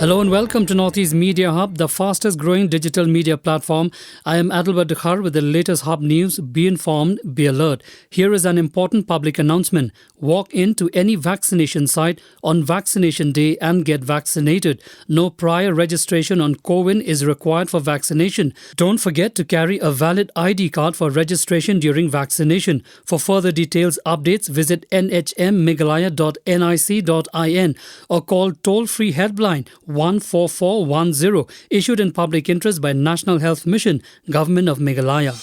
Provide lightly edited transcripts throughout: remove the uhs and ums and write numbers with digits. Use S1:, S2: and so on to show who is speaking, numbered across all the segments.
S1: Hello and welcome to Northeast Media Hub, the fastest growing digital media platform. I am Adalbert Dukhar with the latest Hub news. Be informed, be alert. Here is an important public announcement. Walk into any vaccination site on vaccination day and get vaccinated. No prior registration on CoWIN is required for vaccination. Don't forget to carry a valid ID card for registration during vaccination. For further details, updates, visit nhmmeghalaya.nic.in or call toll-free helpline 14410, issued in public interest by National Health Mission, Government of Meghalaya.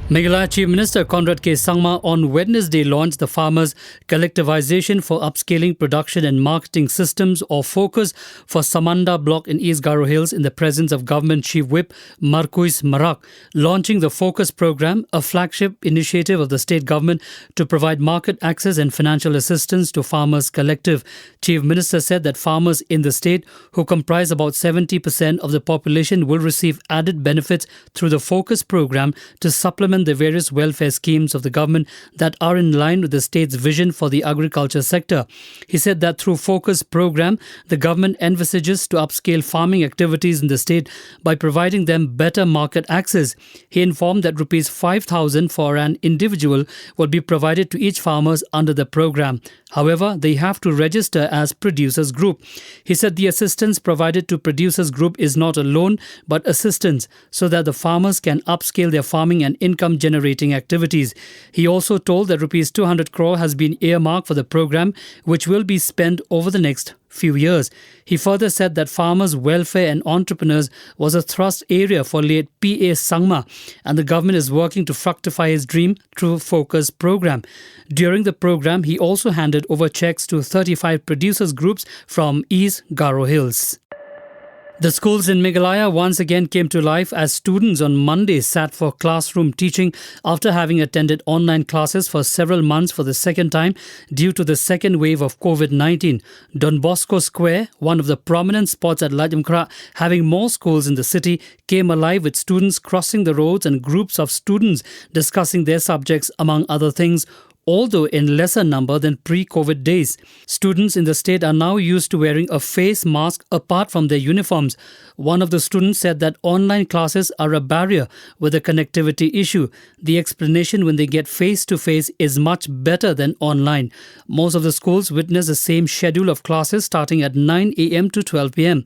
S1: Meghalaya Chief Minister Conrad K. Sangma on Wednesday launched the Farmers Collectivization for Upscaling Production and Marketing Systems or FOCUS for Samanda Block in East Garo Hills in the presence of Government Chief Whip Marquis Marak, launching the FOCUS program, a flagship initiative of the state government to provide market access and financial assistance to farmers collective. Chief Minister said that farmers in the state, who comprise about 70% of the population, will receive added benefits through the FOCUS program to supplement the various welfare schemes of the government that are in line with the state's vision for the agriculture sector. He said that through FOCUS program, the government envisages to upscale farming activities in the state by providing them better market access. He informed that Rs 5,000 for an individual will be provided to each farmer under the program. However, they have to register as Producers Group. He said the assistance provided to Producers Group is not a loan but assistance so that the farmers can upscale their farming and income-generating activities. He also told that Rs 200 crore has been earmarked for the program, which will be spent over the next few years. He further said that farmers' welfare and entrepreneurs was a thrust area for late P.A. Sangma, and the government is working to fructify his dream through FOCUS program. During the program, he also handed over checks to 35 producers groups from East Garo Hills. The schools in Meghalaya once again came to life as students on Monday sat for classroom teaching after having attended online classes for several months for the second time due to the second wave of COVID-19. Don Bosco Square, one of the prominent spots at Lajamkra, having more schools in the city, came alive with students crossing the roads and groups of students discussing their subjects, among other things, although in lesser number than pre-COVID days. Students in the state are now used to wearing a face mask apart from their uniforms. One of the students said that online classes are a barrier with a connectivity issue. The explanation when they get face-to-face is much better than online. Most of the schools witness the same schedule of classes starting at 9 a.m. to 12 p.m.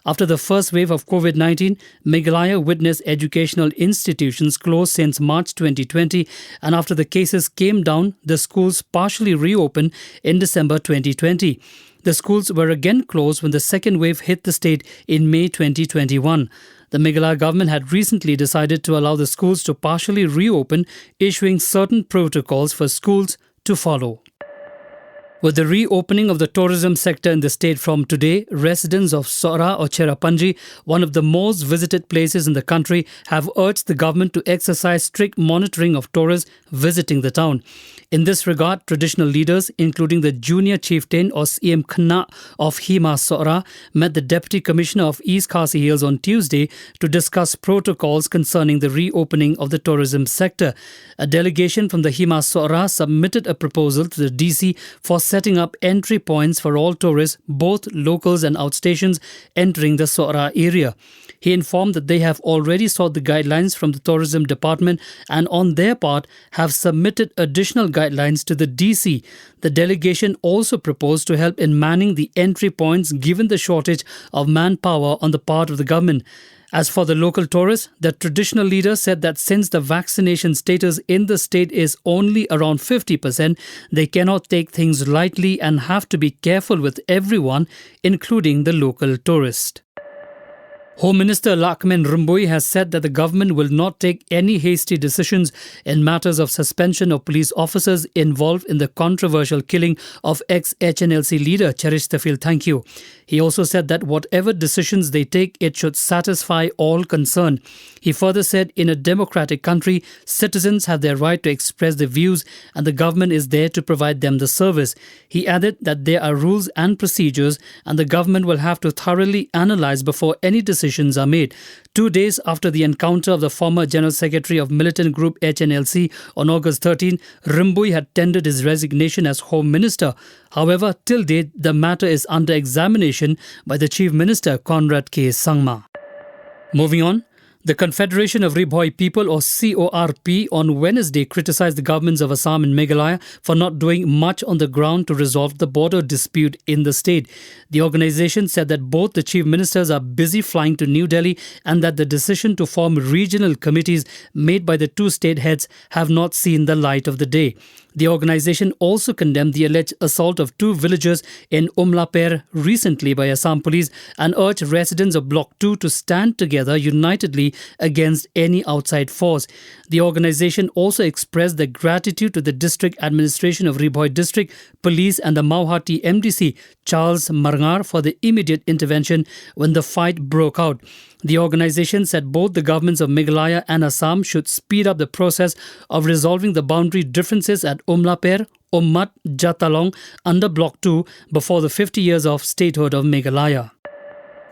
S1: After the first wave of COVID-19, Meghalaya witnessed educational institutions closed since March 2020, and after the cases came down, the schools partially reopened in December 2020. The schools were again closed when the second wave hit the state in May 2021. The Meghalaya government had recently decided to allow the schools to partially reopen, issuing certain protocols for schools to follow. With the reopening of the tourism sector in the state from today, residents of Sora or Cherrapunji, one of the most visited places in the country, have urged the government to exercise strict monitoring of tourists visiting the town. In this regard, traditional leaders, including the junior chieftain or CM Khanna of Hima Sora, met the Deputy Commissioner of East Khasi Hills on Tuesday to discuss protocols concerning the reopening of the tourism sector. A delegation from the Hima Sora submitted a proposal to the DC for setting up entry points for all tourists, both locals and outstations, entering the Sora area. He informed that they have already sought the guidelines from the Tourism Department and on their part have submitted additional guidelines to the DC. The delegation also proposed to help in manning the entry points given the shortage of manpower on the part of the government. As for the local tourists, the traditional leader said that since the vaccination status in the state is only around 50%, they cannot take things lightly and have to be careful with everyone, including the local tourist. Home Minister Lakmen Rumbui has said that the government will not take any hasty decisions in matters of suspension of police officers involved in the controversial killing of ex-HNLC leader Cherish Tafil Thankyu. He also said that whatever decisions they take, it should satisfy all concerned. He further said in a democratic country, citizens have their right to express their views and the government is there to provide them the service. He added that there are rules and procedures and the government will have to thoroughly analyze before any decision decisions are made. 2 days after the encounter of the former General Secretary of militant group HNLC on August 13, Rimbui had tendered his resignation as Home Minister. However, till date, the matter is under examination by the Chief Minister, Conrad K. Sangma. Moving on. The Confederation of Ribhoi People, or CORP, on Wednesday criticized the governments of Assam and Meghalaya for not doing much on the ground to resolve the border dispute in the state. The organization said that both the chief ministers are busy flying to New Delhi and that the decision to form regional committees made by the two state heads have not seen the light of the day. The organization also condemned the alleged assault of two villagers in Umlaper recently by Assam police and urged residents of Block 2 to stand together unitedly against any outside force. The organization also expressed their gratitude to the district administration of Ribhoi district, police and the Mauhati MDC, Charles Marngar, for the immediate intervention when the fight broke out. The organization said both the governments of Meghalaya and Assam should speed up the process of resolving the boundary differences at Umlaper, Ummat, Jatalong under Block 2 before the 50 years of statehood of Meghalaya.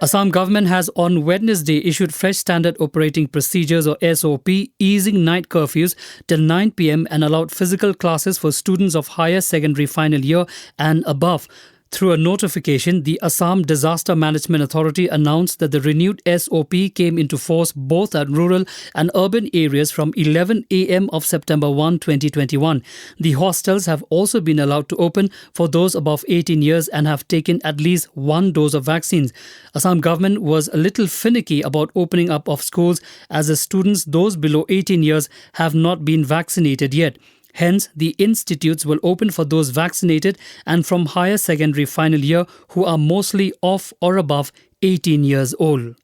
S1: Assam government has on Wednesday issued fresh standard operating procedures or SOP, easing night curfews till 9 p.m. and allowed physical classes for students of higher secondary final year and above. Through a notification, the Assam Disaster Management Authority announced that the renewed SOP came into force both at rural and urban areas from 11 a.m. of September 1, 2021. The hostels have also been allowed to open for those above 18 years and have taken at least one dose of vaccines. Assam government was a little finicky about opening up of schools as the students, those below 18 years, have not been vaccinated yet. Hence, the institutes will open for those vaccinated and from higher secondary final year who are mostly of or above 18 years old.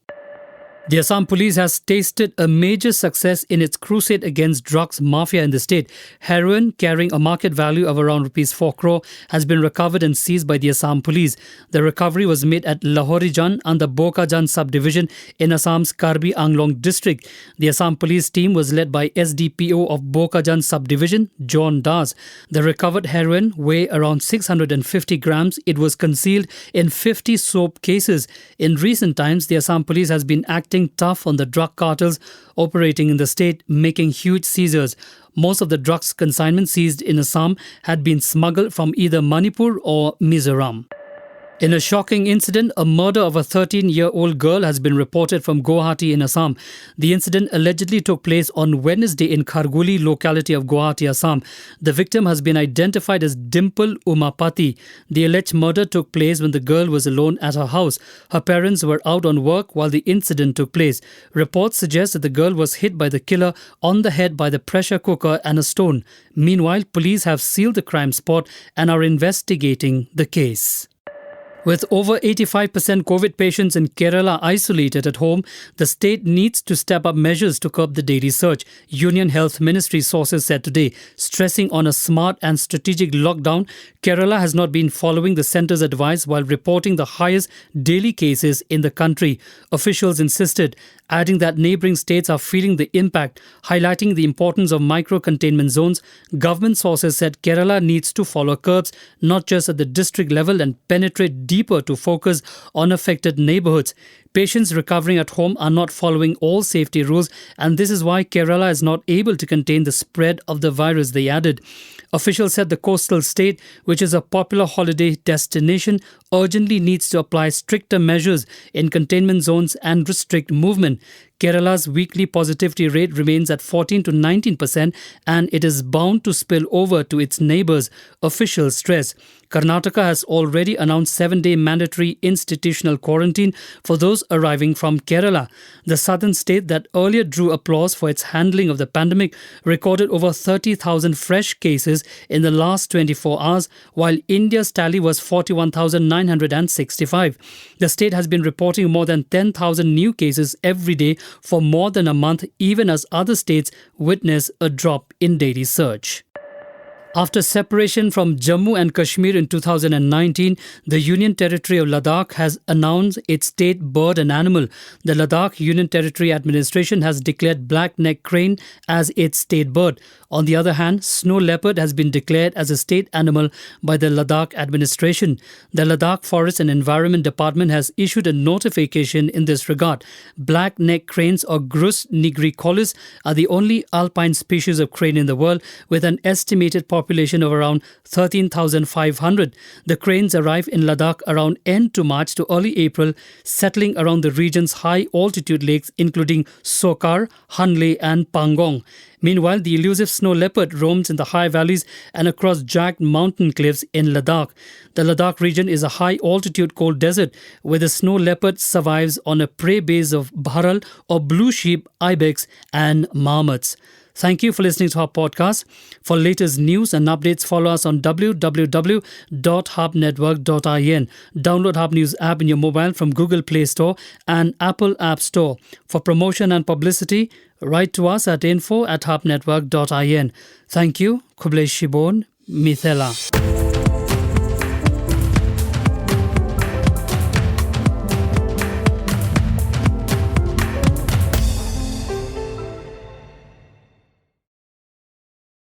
S1: The Assam police has tasted a major success in its crusade against drugs mafia in the state. Heroin carrying a market value of around Rs 4 crore has been recovered and seized by the Assam police. The recovery was made at Lahorijan and the Bokajan subdivision in Assam's Karbi Anglong district. The Assam police team was led by SDPO of Bokajan subdivision, John Das. The recovered heroin weighed around 650 grams. It was concealed in 50 soap cases. In recent times, the Assam police has been acting tough on the drug cartels operating in the state, making huge seizures. Most of the drugs consignment seized in Assam had been smuggled from either Manipur or Mizoram. In a shocking incident, a murder of a 13-year-old girl has been reported from Guwahati in Assam. The incident allegedly took place on Wednesday in Kharguli locality of Guwahati, Assam. The victim has been identified as Dimple Umapati. The alleged murder took place when the girl was alone at her house. Her parents were out on work while the incident took place. Reports suggest that the girl was hit by the killer on the head by the pressure cooker and a stone. Meanwhile, police have sealed the crime spot and are investigating the case. With over 85% COVID patients in Kerala isolated at home, the state needs to step up measures to curb the daily surge, Union Health Ministry sources said today. Stressing on a smart and strategic lockdown, Kerala has not been following the centre's advice while reporting the highest daily cases in the country. Officials insisted, adding that neighbouring states are feeling the impact, highlighting the importance of micro-containment zones. Government sources said Kerala needs to follow curbs, not just at the district level, and penetrate deeper to focus on affected neighbourhoods. Patients recovering at home are not following all safety rules, and this is why Kerala is not able to contain the spread of the virus, they added. Officials said the coastal state, which is a popular holiday destination, urgently needs to apply stricter measures in containment zones and restrict movement. Kerala's weekly positivity rate remains at 14 to 19% and it is bound to spill over to its neighbours, officials stress. Karnataka has already announced 7-day mandatory institutional quarantine for those arriving from Kerala. The southern state that earlier drew applause for its handling of the pandemic recorded over 30,000 fresh cases in the last 24 hours, while India's tally was 41,965. The state has been reporting more than 10,000 new cases every day for more than a month, even as other states witness a drop in daily surge. After separation from Jammu and Kashmir in 2019, the Union Territory of Ladakh has announced its state bird and animal. The Ladakh Union Territory Administration has declared black-necked crane as its state bird. On the other hand, snow leopard has been declared as a state animal by the Ladakh administration. The Ladakh Forest and Environment Department has issued a notification in this regard. Black-necked cranes or Grus nigricollis are the only alpine species of crane in the world, with an estimated population of around 13,500. The cranes arrive in Ladakh around end to March to early April, settling around the region's high-altitude lakes including Sokar, Hanle and Pangong. Meanwhile, the elusive snow leopard roams in the high valleys and across jagged mountain cliffs in Ladakh. The Ladakh region is a high-altitude cold desert where the snow leopard survives on a prey base of bharal or blue sheep, ibex and marmots. Thank you for listening to our podcast. For latest news and updates, follow us on www.hubnetwork.in. Download Hub News app in your mobile from Google Play Store and Apple App Store. For promotion and publicity, write to us at info@hubnetwork.in. Thank you. Kublai Shibon, Mithela.